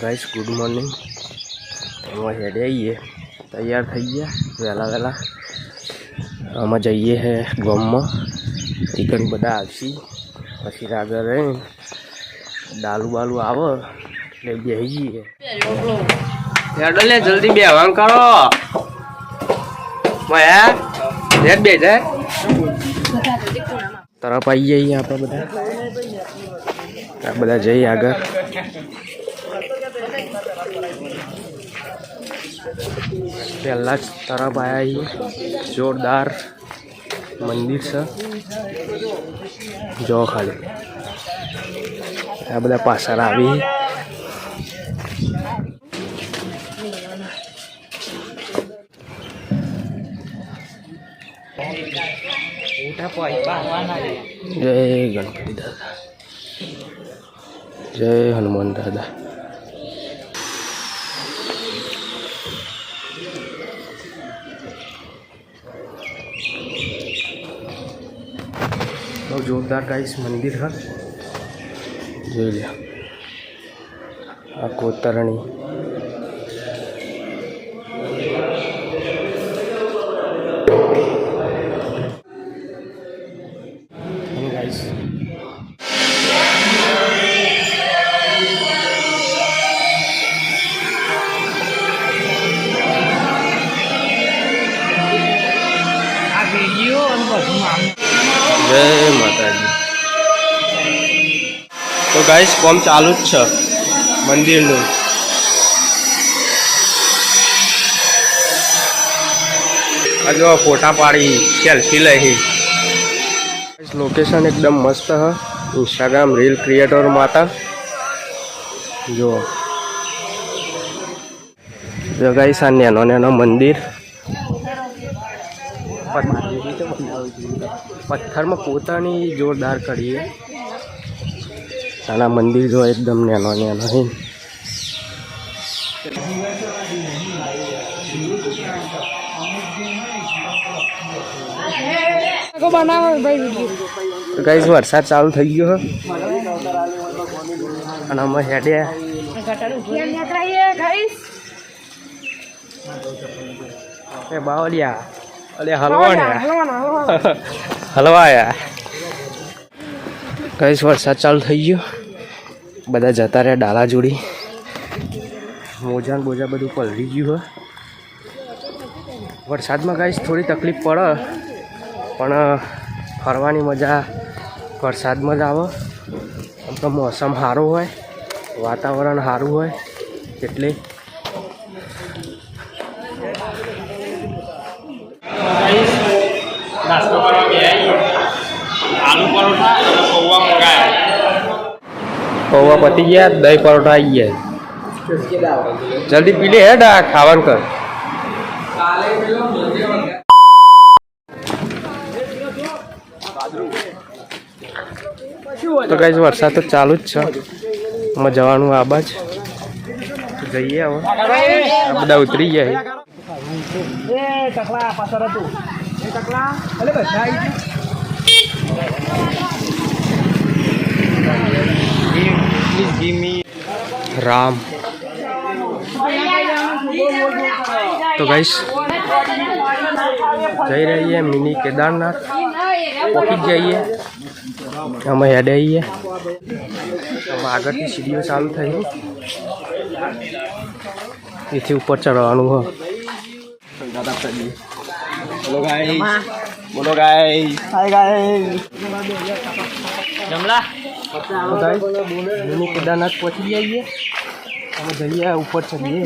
Guys good morning हम हेडे आइए तैयार थी गया वहेला वहेला हम जाइए है गाम में चिकन बदा आवी पी आगे रही डालू बालू आवे એટલે બેસી જઈએ હેડો લે જલ્દી બેહવાન કરો મયા રેડ બે જાય તરફ આવી જઈએ આપણે બધા જઈએ આગળ पहला तरफ आया ही जोरदार मंदिर से जो खाली आ बदा पासर आवी जय गणपति दादा जय हनुमान दादा तो जोरदार का इस मंदिर है जो लिया आपको तरणी गाइस जय माता जी। तो गाइस काम चालू ज छे मंदिर नु जो फोटा पाड़ी सेल्फी लई लोकेशन एकदम मस्त है इंस्टाग्राम रील क्रिएटर माता जो गाइस आ नैनो नैनो मंदिर पत्थर में पोतानी जोरदार करी है आना मंदिर जो एकदम नैनो नैनो है तो गाइस वरसाद चालू थई गयो है અને અમે હેડે ए बावलिया अरे हलवाया हलवाया गाइस वरसाद चालू थई गयो बधा जता रह्या डाला जोड़ी मोजा बोजा बधुं पलળી गयुं है वरसाद में गाइस थोड़ी तकलीफ पड़े पण फरवानी मजा वरसाद में ज आवे आम तो मौसम सारो होय वातावरण सारू होय એટલે नाश्तो करवा गया आलू परोठा पौवा मंगाया पौवा पती गया दही परोठा आई है जल्दी पी ले है खावन कर तो गाइस वरसाद तो चालू ज छे में जवानुं आ बाज जईए हवे आ बधा उतरी गया राम तो गाइस जई रही है मिनी केदारनाथ पहुंची जाइए हम हेड आइए हम आगे की सीढ़ियों चालू थी इथे ऊपर चढ़वानुं है बोलो गाइस बोलो गाइस हाय गाइस जमला तो गाइस मिनी केदारनाथ पहुंच जाइए हम जाइए ऊपर चलिए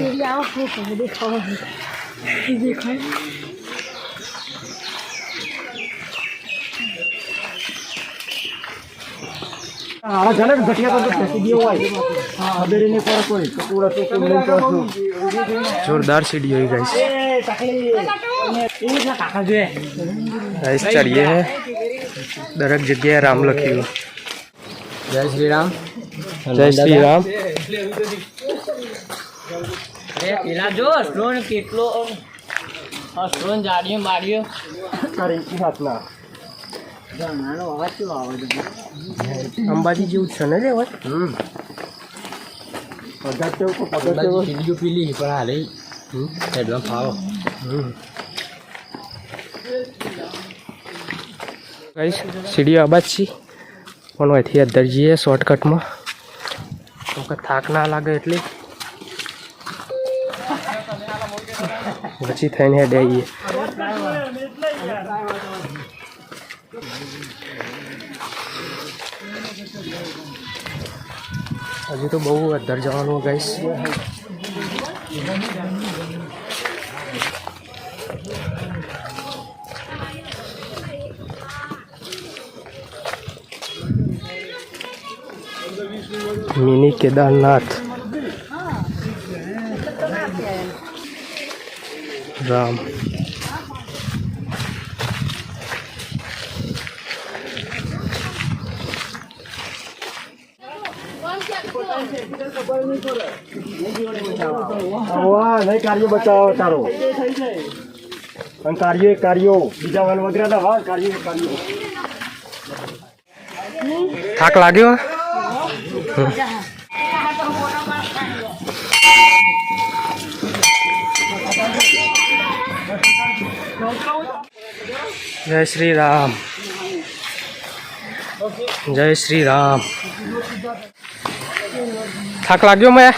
जोरदार सीढ़ी हुई गाइस गाइस चढ़िए है दरेक जगह राम लखी हो जय श्री राम जय श्री राम जो स्लोन केटलो स्लोन जाड़ियो मारियो करे की हाथना अंबाजी जेवुं छे ने रे પીલી પણ હાલે એડવાન્સ ફાવો ગાઈસ સીડીઓ આબાદ છે પણ અહીંથી અંદર જઈએ શોર્ટકટમાં થાક ના લાગે એટલે પછી થઈને હેડે આવીએ હજી તો બહુ અંદર જવાનું ગાઈસ મિની કેદારનાથ રામ નહીં કાર્યો બચાવો તારો અને કાર્યો બીજા વાલ વગેરે હા કાર્યો થાક લાગ્યો જય શ્રી રામ જય શ્રી રામ થાક લાગ્યો મેં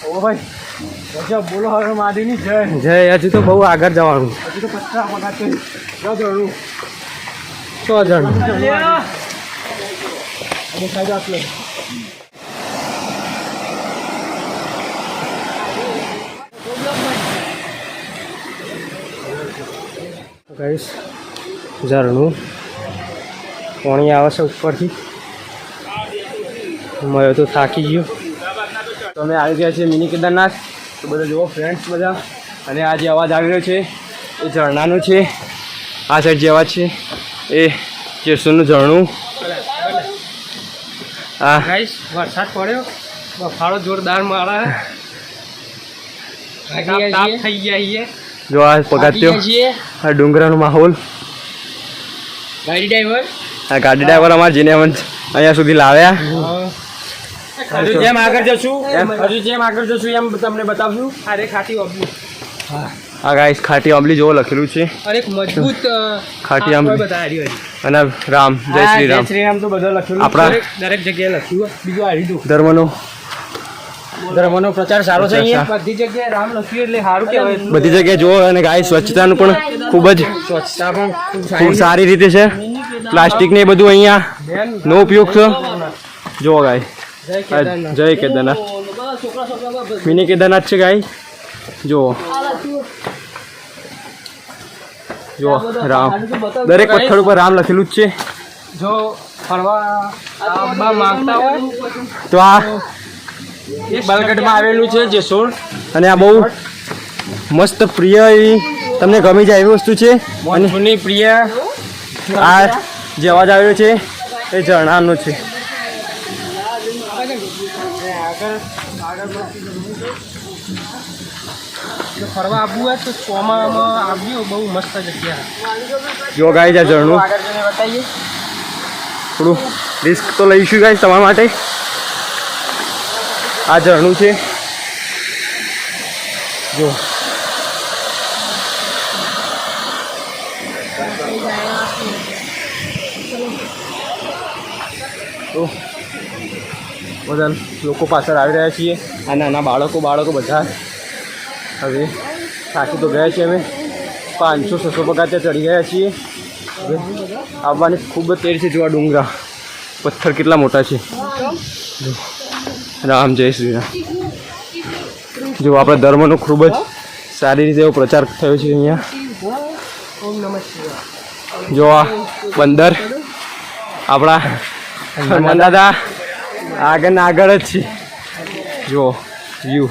ઓ ભાઈ બોલો હવે માદીની જય જય હજુ તો બહુ આગળ જવાનું હજુ તો 50 વખત કરી 100 જણ ગાઈસ ઝરણું પાણી આવે છે ઉપરથી મેં તો થાકી ગયો તો અમે આવી ગયા છીએ મિની કેદારનાથ તો બધા જુઓ ફ્રેન્ડ્સ બધા અને આ જે અવાજ આવી રહ્યો છે એ ઝરણાનું છે આ સાઈડ જે અવાજ છે એ કેસુરનું ઝરણું હા ગાઈસ વરસાદ પડ્યો બફાળો જોરદાર મારે થઈ ગયા જો આ પગાત્યો આ ડુંગરાનો માહોલ ગાડી ડ્રાઈવર આ ગાડી ડ્રાઈવર અમારા જેને અહીંયા સુધી લાવ્યા હજુ જેમ આગળ જશું એમ તમને બતાવશું અરે ખાટી ઓબલી આ ગાઈસ ખાટી આંબલી જેવો લખેલું છે અરે એક મજબૂત ખાટી આંબલી બતાવી અને રામ જય શ્રી રામ તો બધો લખ્યું આપણા દરેક જગ્યાએ લખ્યું બીજું આવી દઉં ધર્મનો પ્રચાર સારો છે અહીંયા બધી જગ્યાએ રામ લખ્યું એટલે સારું કહેવાય બધી જગ્યાએ જુઓ અને ગાય સ્વચ્છતાનું પણ ખૂબ જ સ્વચ્છતા પણ ખૂબ સારી રીતે છે પ્લાસ્ટિક ને બધું અહીંયા નો ઉપયોગ છે જુઓ ગાય જય કેદારનાથ મિની કેદારનાથ છે ગાય જુઓ જુઓ રામ દરેક પથ્થર ઉપર રામ લખેલું જ છે જો ફરવા આવવા માંગતા હોય તો આ બલગઢમાં આવેલું છે જેસોર અને આ બહુ મસ્ત પ્રિય એવી તમને ગમી જાય એવી વસ્તુ છે અને મોનસૂનની પ્રિય આ જે અવાજ આવ્યો છે એ ઝરણાનો છે ફરવા આવવું હોય તો ચોમામાં આવ્યું બહુ મસ્ત જગ્યા જો ગાય છે ઝરણું આગળ જઈને બતાવીએ થોડું રિસ્ક તો લઈશું ગાય તમારા માટે આ ઝરણું છે જો તો બધા લોકો પાછળ આવી રહ્યા છીએ આ નાના બાળકો બધા હવે થાકી તો ગયા છીએ અમે 500-600 પગથિયાં ચડી ગયા છીએ હવે આવવાની ખૂબ જ તેર છે જોવા ડુંગરા પથ્થર કેટલા મોટા છે રામ જય શ્રી રામ જો આપણા ધર્મનો ખૂબ જ સારી રીતે એવો પ્રચાર થયો છે અહીંયા જો આ બંદર આપણા હનુમાન દાદા આગળ જ છે જો વ્યૂ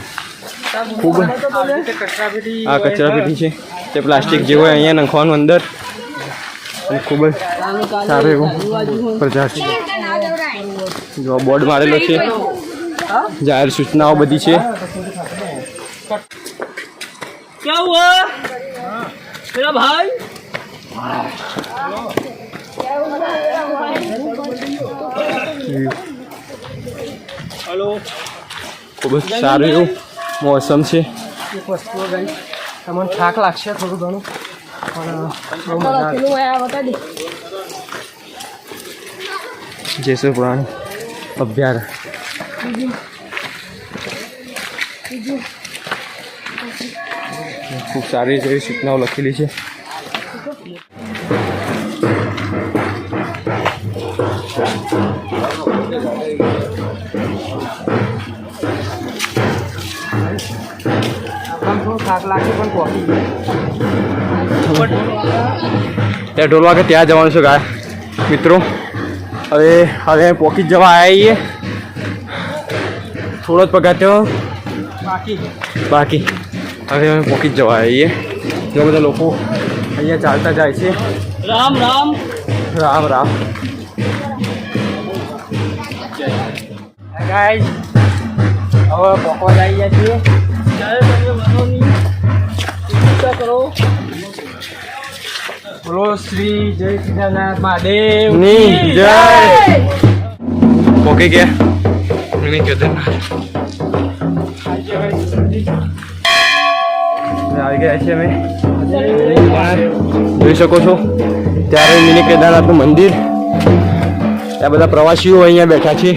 ખૂબ આ કચરાપેટી છે તે પ્લાસ્ટિક જેવો અહીંયા નાખવાનું અંદર અને ખૂબ જ સારો એવો પ્રચાર છે જો બોર્ડ મારેલો છે જાહેર સૂચનાઓ બધી છે क्या हुआ मेरा भाई हेलो ખૂબ જ સારું એવું મોસમ છે. એક વસ્તુ ગઈ તમને થાક લાગશે થોડું ઘણું પણ બહુ મજા આવે. જેસર પ્રાણી અભયારણ્ય ખૂબ સારી એવી સૂચનાઓ લખેલી છે. થાક લાગે પણ પહોંચી ત્યાં ઢોલવા કે ત્યાં જવાનું છે ગાય મિત્રો. હવે પોકી જવા આવ્યા છીએ. થોડો જ પગાર બાકી હવે અમે પોકી જ જવા આવ્યા છીએ. જો બધા લોકો અહીંયા ચાલતા જાય છે. રામ રામ રામ રામ. ગાઈસ હવે પકવા જઈ ગયા છીએ. કરો બોલો શ્રી જય કેદારનાથ મહાદેવ ની જય. પોકી ગયા મિની કેદારનાથ આવી ગયા છીએ અમે. જોઈ શકો છો ત્યારે મિની કેદારનાથનું મંદિર. ત્યાં બધા પ્રવાસીઓ અહીંયા બેઠા છે.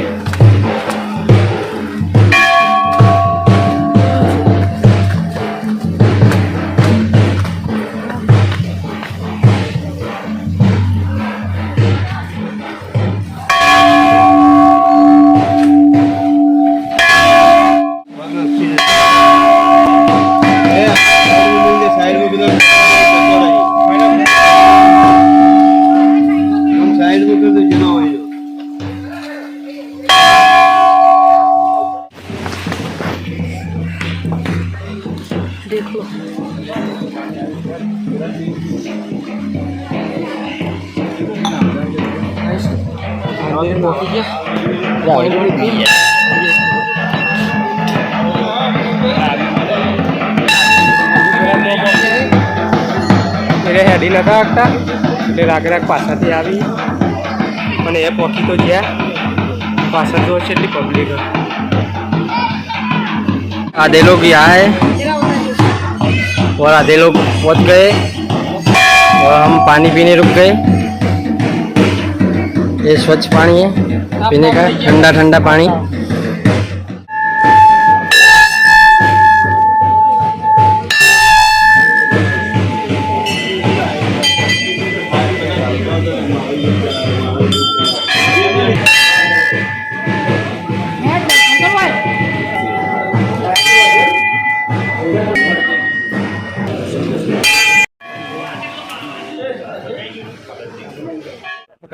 હેડી નતા આગતા એટલે રાગ પાછાથી આવી અને એ પહોંચી તો જ્યાં પાછળ जो છે એટલી પબ્લિક आधे लोग यहाँ है और आधे लोग पहुँच गए और हम पानी पीने रुक गए. ये स्वच्छ पानी है पीने का, ठंडा ठंडा पानी.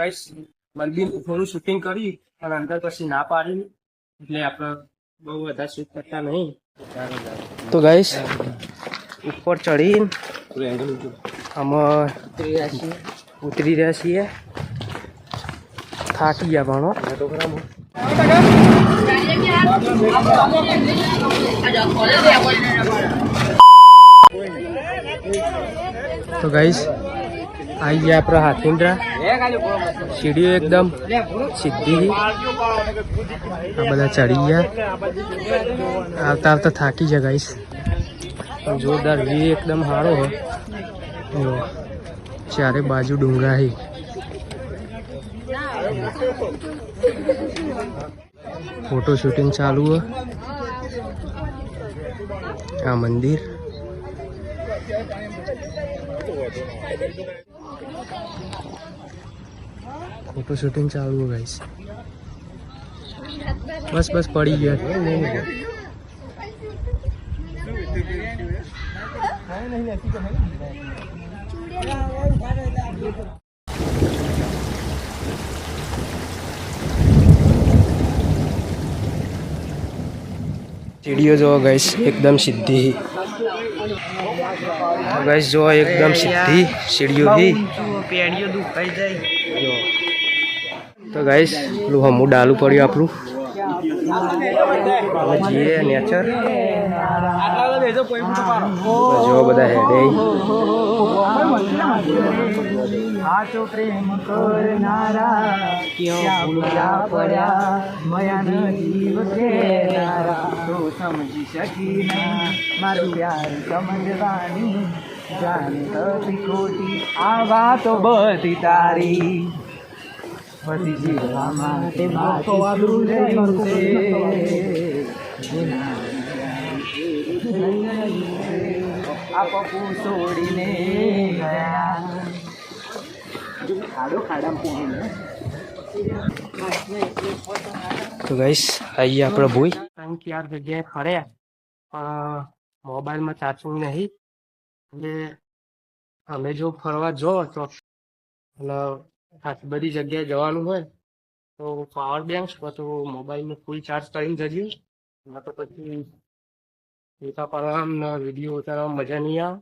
ગાઈસ મંદિર થોડું શૂટિંગ કરી અને અંદર પછી ના પાડી એટલે આપણે બહુ વધારે શૂટ કરતા નહીં. તો ગાઈસ ઉપર ચડીને અમે ઉતરી રહ્યા છીએ. થાકી ગયા ભણો તો ગાઈસ आई गया अपना हाथींद्रा. सीढ़ी एकदम सीधी आ बदा चढ़ी गया. आवता आवता थाकी जा गाइस. जोरदार व्यू एकदम हारो है. चारे बाजू डूंगरा है. फोटो शूटिंग चालू है. आ मंदिर फोटो शूटिंग चालू है गाइस. बस बस पड़ी गया. सीढ़ियों जो गाइस एकदम सीधी. गाइस जो एकदम सीधी सीढ़ियों ही પેડીઓ દુખાઈ જાય. तो गाइस पेलू हमू डालू पड़ू आपलू હવે જઈએ નેચર જો બધા હેડે સાચો પ્રેમ કરનારા ક્યાં ભૂલ્યા પડ્યા મયાનો જીવ કેનારા તો સમજી શકી નહીં મારું પ્યાર સમજવાની જાણે હતી ખોટી આ વાતો બધી તારી પછી જીવવા માટે બાકી રહ્યું છે આ પપ્પુ છોડીને ગયા તો ગાઈસ આઈએ આપણે ભૂઈ 3-4 જગ્યાએ ફર્યા પણ મોબાઈલમાં ચાર્જિંગ નહીં એટલે અમે જો ફરવા જો તો અને આટલી બધી જગ્યાએ જવાનું હોય તો પાવર બેંક તો મોબાઈલમાં ફૂલ ચાર્જ કરીને જજો એમાં તો પછી ફોટા પાડવામાં ને વિડીયો ઉતારવામાં મજા નહીં આવે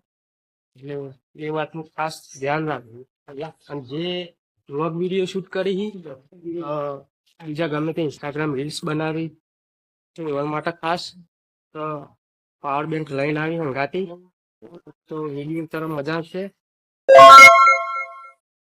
એટલે એ વાતનું ખાસ ધ્યાન રાખવું અને જે વ્લોગ વિડીયો શૂટ કરી બીજા ગમે તે ઇન્સ્ટાગ્રામ રીલ્સ બનાવી તો એવા માટે ખાસ તો પાવર બેંક લઈને આવી હંગાતી તો વિડીયો ઉતારવામાં મજા આવશે